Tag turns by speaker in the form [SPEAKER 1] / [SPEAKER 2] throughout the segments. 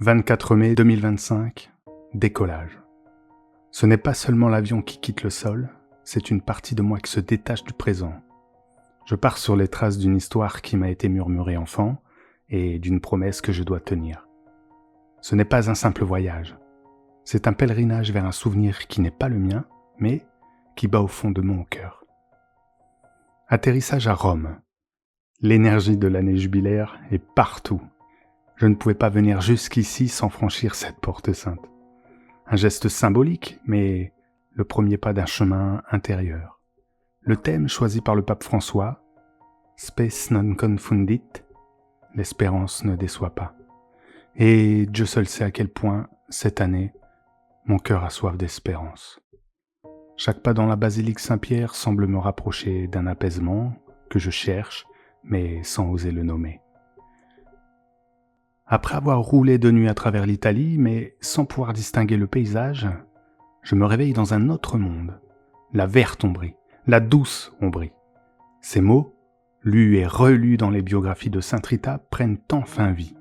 [SPEAKER 1] 24 mai 2025, décollage. Ce n'est pas seulement l'avion qui quitte le sol, c'est une partie de moi qui se détache du présent. Je pars sur les traces d'une histoire qui m'a été murmurée enfant et d'une promesse que je dois tenir. Ce n'est pas un simple voyage, c'est un pèlerinage vers un souvenir qui n'est pas le mien, mais qui bat au fond de mon cœur. Atterrissage à Rome. L'énergie de l'année jubilaire est partout. Je ne pouvais pas venir jusqu'ici sans franchir cette porte sainte. Un geste symbolique, mais le premier pas d'un chemin intérieur. Le thème choisi par le pape François, Spes non confundit, l'espérance ne déçoit pas. Et Dieu seul sait à quel point, cette année, mon cœur a soif d'espérance. Chaque pas dans la basilique Saint-Pierre semble me rapprocher d'un apaisement que je cherche, mais sans oser le nommer. Après avoir roulé de nuit à travers l'Italie, mais sans pouvoir distinguer le paysage, je me réveille dans un autre monde, la verte Ombrie, la douce Ombrie. Ces mots, lus et relus dans les biographies de Sainte Rita, prennent enfin vie.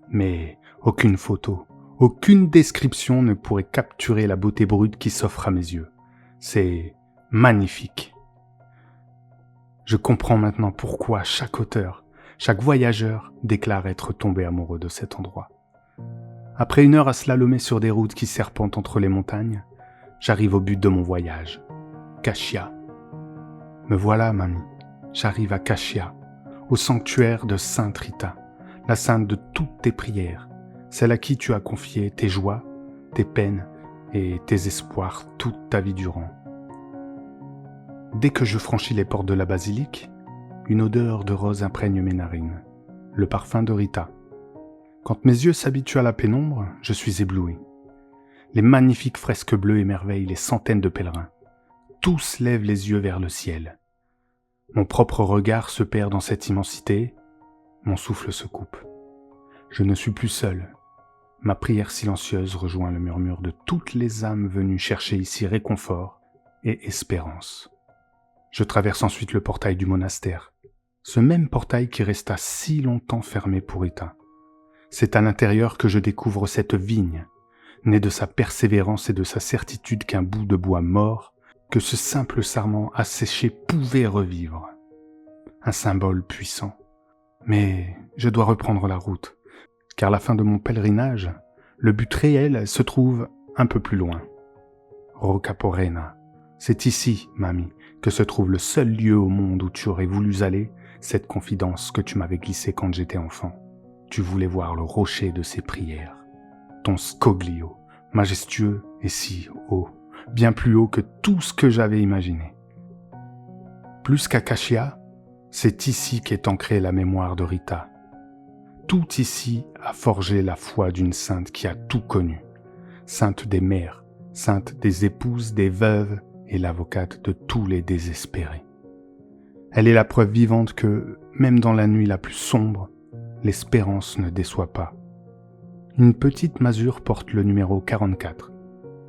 [SPEAKER 1] Mais aucune photo, aucune description ne pourrait capturer la beauté brute qui s'offre à mes yeux. C'est magnifique. Je comprends maintenant pourquoi chaque auteur, chaque voyageur déclare être tombé amoureux de cet endroit. Après 1 heure à slalomer sur des routes qui serpentent entre les montagnes, j'arrive au but de mon voyage, Cascia. Me voilà, mamie, j'arrive à Cascia, au sanctuaire de Sainte Rita, la sainte de toutes tes prières, celle à qui tu as confié tes joies, tes peines et tes espoirs toute ta vie durant. Dès que je franchis les portes de la basilique, une odeur de rose imprègne mes narines, le parfum de Rita. Quand mes yeux s'habituent à la pénombre, je suis ébloui. Les magnifiques fresques bleues émerveillent les centaines de pèlerins. Tous lèvent les yeux vers le ciel. Mon propre regard se perd dans cette immensité, mon souffle se coupe. Je ne suis plus seul. Ma prière silencieuse rejoint le murmure de toutes les âmes venues chercher ici réconfort et espérance. Je traverse ensuite le portail du monastère, ce même portail qui resta si longtemps fermé pour Rita. C'est à l'intérieur que je découvre cette vigne, née de sa persévérance et de sa certitude qu'un bout de bois mort, que ce simple sarment asséché pouvait revivre. Un symbole puissant. Mais je dois reprendre la route, car la fin de mon pèlerinage, le but réel se trouve un peu plus loin. Rocca Porena, c'est ici, mamie, que se trouve le seul lieu au monde où tu aurais voulu aller, cette confidence que tu m'avais glissée quand j'étais enfant. Tu voulais voir le rocher de ses prières, ton scoglio, majestueux et si haut, bien plus haut que tout ce que j'avais imaginé. Plus qu'à Cascia, c'est ici qu'est ancrée la mémoire de Rita. Tout ici a forgé la foi d'une sainte qui a tout connu, sainte des mères, sainte des épouses, des veuves, et l'avocate de tous les désespérés. Elle est la preuve vivante que, même dans la nuit la plus sombre, l'espérance ne déçoit pas. Une petite masure porte le numéro 44.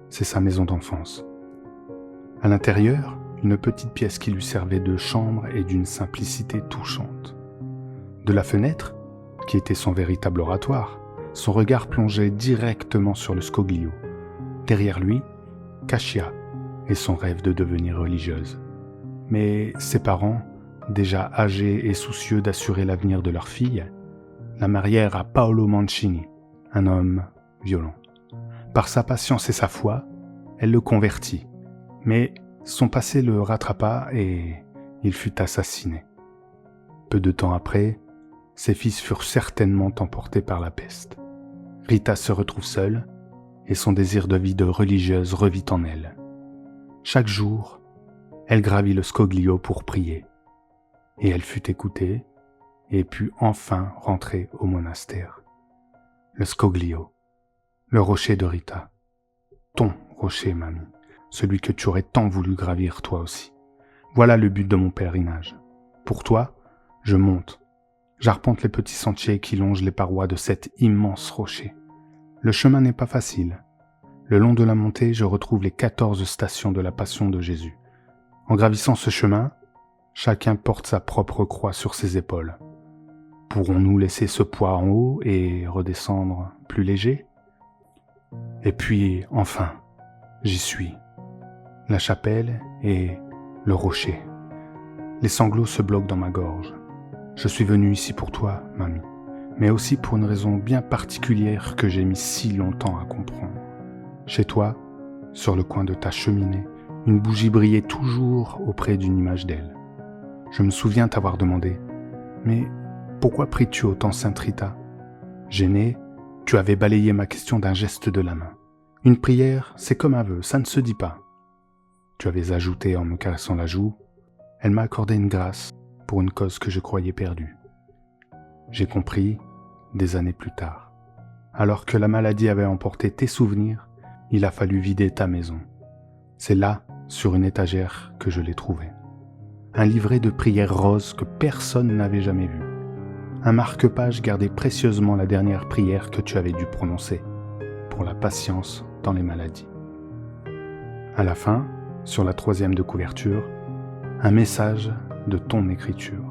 [SPEAKER 1] C'est sa maison d'enfance. À l'intérieur, une petite pièce qui lui servait de chambre et d'une simplicité touchante. De la fenêtre, qui était son véritable oratoire, son regard plongeait directement sur le scoglio. Derrière lui, Cascia, et son rêve de devenir religieuse. Mais ses parents, déjà âgés et soucieux d'assurer l'avenir de leur fille, la marièrent à Paolo Mancini, un homme violent. Par sa patience et sa foi, elle le convertit, mais son passé le rattrapa et il fut assassiné. Peu de temps après, ses fils furent certainement emportés par la peste. Rita se retrouve seule et son désir de vie de religieuse revit en elle. Chaque jour, elle gravit le scoglio pour prier, et elle fut écoutée et put enfin rentrer au monastère. Le scoglio, le rocher de Rita, ton rocher, mamie, celui que tu aurais tant voulu gravir toi aussi. Voilà le but de mon pèlerinage. Pour toi, je monte, j'arpente les petits sentiers qui longent les parois de cet immense rocher. Le chemin n'est pas facile. Le long de la montée, je retrouve les 14 stations de la Passion de Jésus. En gravissant ce chemin, chacun porte sa propre croix sur ses épaules. Pourrons-nous laisser ce poids en haut et redescendre plus léger? Et puis, enfin, j'y suis. La chapelle et le rocher. Les sanglots se bloquent dans ma gorge. Je suis venu ici pour toi, mamie, mais aussi pour une raison bien particulière que j'ai mis si longtemps à comprendre. Chez toi, sur le coin de ta cheminée, une bougie brillait toujours auprès d'une image d'elle. Je me souviens t'avoir demandé « Mais pourquoi pries-tu autant Sainte Rita ?» Gêné, tu avais balayé ma question d'un geste de la main. « Une prière, c'est comme un vœu, ça ne se dit pas. » Tu avais ajouté en me caressant la joue « Elle m'a accordé une grâce pour une cause que je croyais perdue. » J'ai compris des années plus tard. Alors que la maladie avait emporté tes souvenirs, il a fallu vider ta maison. C'est là, sur une étagère, que je l'ai trouvé. Un livret de prières roses que personne n'avait jamais vu. Un marque-page gardait précieusement la dernière prière que tu avais dû prononcer, pour la patience dans les maladies. À la fin, sur la 3e de couverture, un message de ton écriture.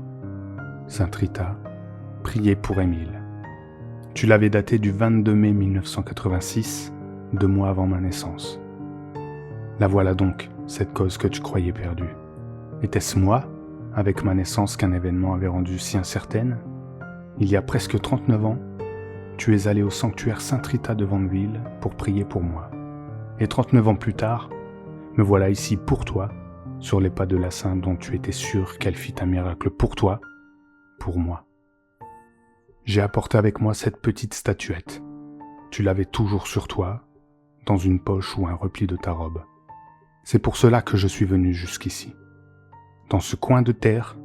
[SPEAKER 1] Sainte Rita, priez pour Émile. Tu l'avais daté du 22 mai 1986, 2 mois avant ma naissance. La voilà donc, cette cause que tu croyais perdue. Était-ce moi, avec ma naissance, qu'un événement avait rendue si incertaine? Il y a presque 39 ans, tu es allé au sanctuaire Sainte Rita de Vandeville pour prier pour moi. Et 39 ans plus tard, me voilà ici pour toi, sur les pas de la sainte dont tu étais sûr qu'elle fit un miracle pour toi, pour moi. J'ai apporté avec moi cette petite statuette. Tu l'avais toujours sur toi, dans une poche ou un repli de ta robe. C'est pour cela que je suis venu jusqu'ici. Dans ce coin de terre,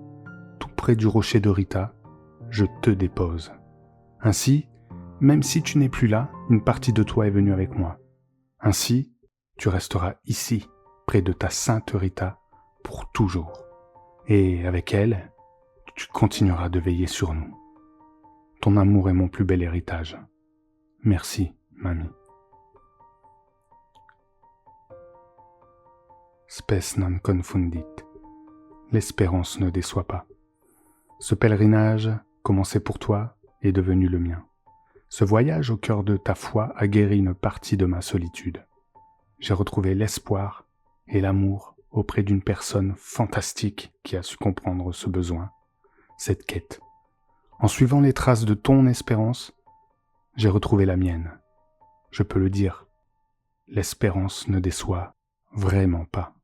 [SPEAKER 1] tout près du rocher de Rita, je te dépose. Ainsi, même si tu n'es plus là, une partie de toi est venue avec moi. Ainsi, tu resteras ici, près de ta sainte Rita, pour toujours. Et avec elle, tu continueras de veiller sur nous. Ton amour est mon plus bel héritage. Merci, mamie. Spes non confundit. L'espérance ne déçoit pas. Ce pèlerinage, commencé pour toi, est devenu le mien. Ce voyage au cœur de ta foi a guéri une partie de ma solitude. J'ai retrouvé l'espoir et l'amour auprès d'une personne fantastique qui a su comprendre ce besoin, cette quête. En suivant les traces de ton espérance, j'ai retrouvé la mienne. Je peux le dire, l'espérance ne déçoit vraiment pas.